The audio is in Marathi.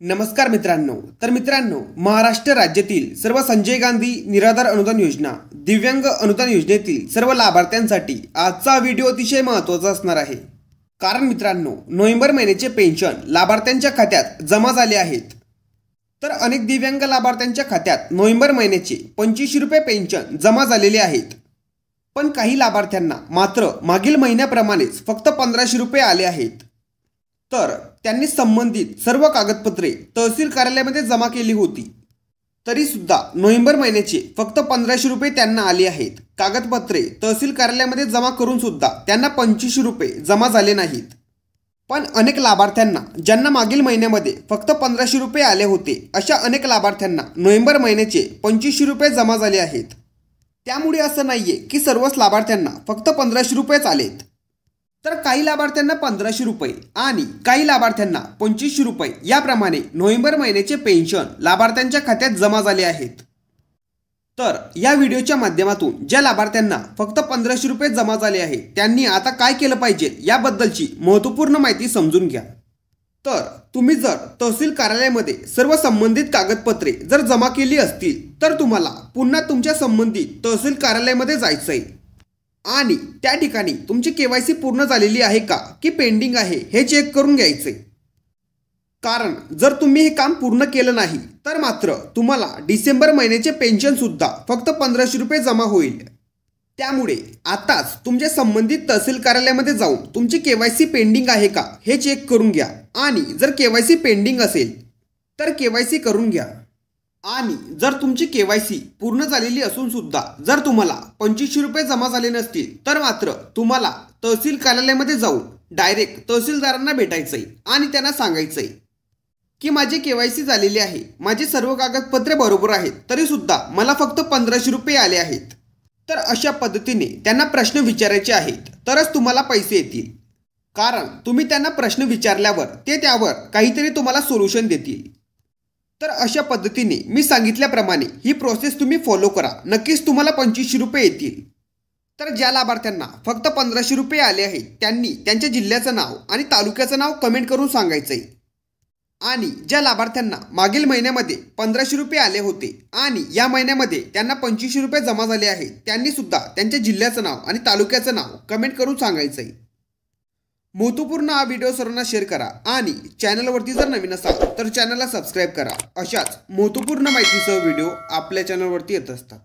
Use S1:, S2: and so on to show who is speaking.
S1: नमस्कार मित्रांनो, महाराष्ट्र राज्यातील सर्व संजय गांधी निराधार अनुदान योजना, दिव्यांग अनुदान योजनेतील सर्व लाभार्थ्यांसाठी आजचा व्हिडिओ अतिशय महत्त्वाचा असणार आहे। कारण मित्रांनो, नोव्हेंबर महिन्याचे पेन्शन लाभार्थ्यांच्या खात्यात जमा झाले आहेत। तर अनेक दिव्यांग लाभार्थ्यांच्या खात्यात नोव्हेंबर महिन्याचे 2500 रुपये पेन्शन जमा झालेले आहेत। पण काही लाभार्थ्यांना मात्र मागील महिन्याप्रमाणेच फक्त 1500 रुपये आले आहेत। तर त्यांनी संबंधित सर्व कागदपत्रे तहसील कार्यालयामध्ये जमा केली होती, तरी सुद्धा नोव्हेंबर महिन्याचे फक्त 1500 रुपये त्यांना आले आहेत। कागदपत्रे तहसील कार्यालयामध्ये जमा करून सुद्धा त्यांना 2500 रुपये जमा झाले नाहीत। पण अनेक लाभार्थ्यांना ज्यांना मागील महिन्यामध्ये फक्त 1500 रुपये आले होते, अशा अनेक लाभार्थ्यांना नोव्हेंबर महिन्याचे 2500 रुपये जमा झाले आहेत। त्यामुळे असं नाहीये की सर्वच लाभार्थ्यांना फक्त 1500 रुपयेच आलेत। तर काही लाभार्थ्यांना 1500 रुपये आणि काही लाभार्थ्यांना 2500 रुपये याप्रमाणे नोव्हेंबर महिन्याचे पेन्शन लाभार्थ्यांच्या खात्यात जमा झाले आहेत। तर या व्हिडिओच्या माध्यमातून ज्या लाभार्थ्यांना फक्त 1500 रुपये जमा झाले आहेत, त्यांनी आता काय केलं पाहिजे याबद्दलची महत्त्वपूर्ण माहिती समजून घ्या। तर तुम्ही जर तहसील कार्यालयामध्ये सर्व संबंधित कागदपत्रे जर जमा केली असतील, तर तुम्हाला पुन्हा तुमच्या संबंधित तहसील कार्यालयामध्ये जायचं आहे आणि त्या ठिकाणी तुमची केवायसी पूर्ण झालेली आहे का की पेंडिंग आहे हे चेक करून घ्यायचे। कारण जर तुम्ही हे काम पूर्ण केलं नाही तर मात्र तुम्हाला डिसेंबर महिन्याचे पेन्शन सुद्धा फक्त 1500 रुपये जमा होईल। त्यामुळे आताच तुमच्या संबंधित तहसील कार्यालयामध्ये जाऊन तुमची केवायसी पेंडिंग आहे का हे चेक करून घ्या आणि जर केवायसी पेंडिंग असेल तर केवायसी करून घ्या। आणि जर तुमची केवायसी पूर्ण झालेली असून सुद्धा जर तुम्हाला 2500 रुपये जमा झाले नसतील, तर मात्र तुम्हाला तहसील कार्यालयामध्ये जाऊन डायरेक्ट तहसीलदारांना भेटायचंय आणि त्यांना सांगायचंय की माझी केवायसी झालेली आहे, माझे सर्व कागदपत्रे बरोबर आहेत, तरी सुद्धा मला फक्त 1500 रुपये आले आहेत। तर अशा पद्धतीने त्यांना प्रश्न विचारायचे आहेत, तरच तुम्हाला पैसे येतील। कारण तुम्ही त्यांना प्रश्न विचारल्यावर ते त्यावर काहीतरी तुम्हाला सोल्युशन देतील। तर अशा पद्धतीने मी सांगितल्याप्रमाणे ही प्रोसेस तुम्ही फॉलो करा, नक्कीच तुम्हाला 2500 रुपये येतील। तर ज्या लाभार्थ्यांना फक्त 1500 रुपये आले आहेत, त्यांनी त्यांच्या जिल्ह्याचं नाव आणि तालुक्याचं नाव कमेंट करून सांगायचंय। आणि ज्या लाभार्थ्यांना मागील महिन्यामध्ये 1500 रुपये आले होते आणि या महिन्यामध्ये त्यांना 2500 रुपये जमा झाले आहेत, त्यांनी सुद्धा त्यांच्या जिल्ह्याचं नाव आणि तालुक्याचं नाव कमेंट करून सांगायचंय। महत्त्वपूर्ण हा व्हिडिओ सर्वांना शेअर करा आणि चॅनलवरती जर नवीन असाल तर चॅनलला सबस्क्राईब करा। अशाच महत्त्वपूर्ण माहितीसह व्हिडिओ आपल्या चॅनलवरती येत असतात।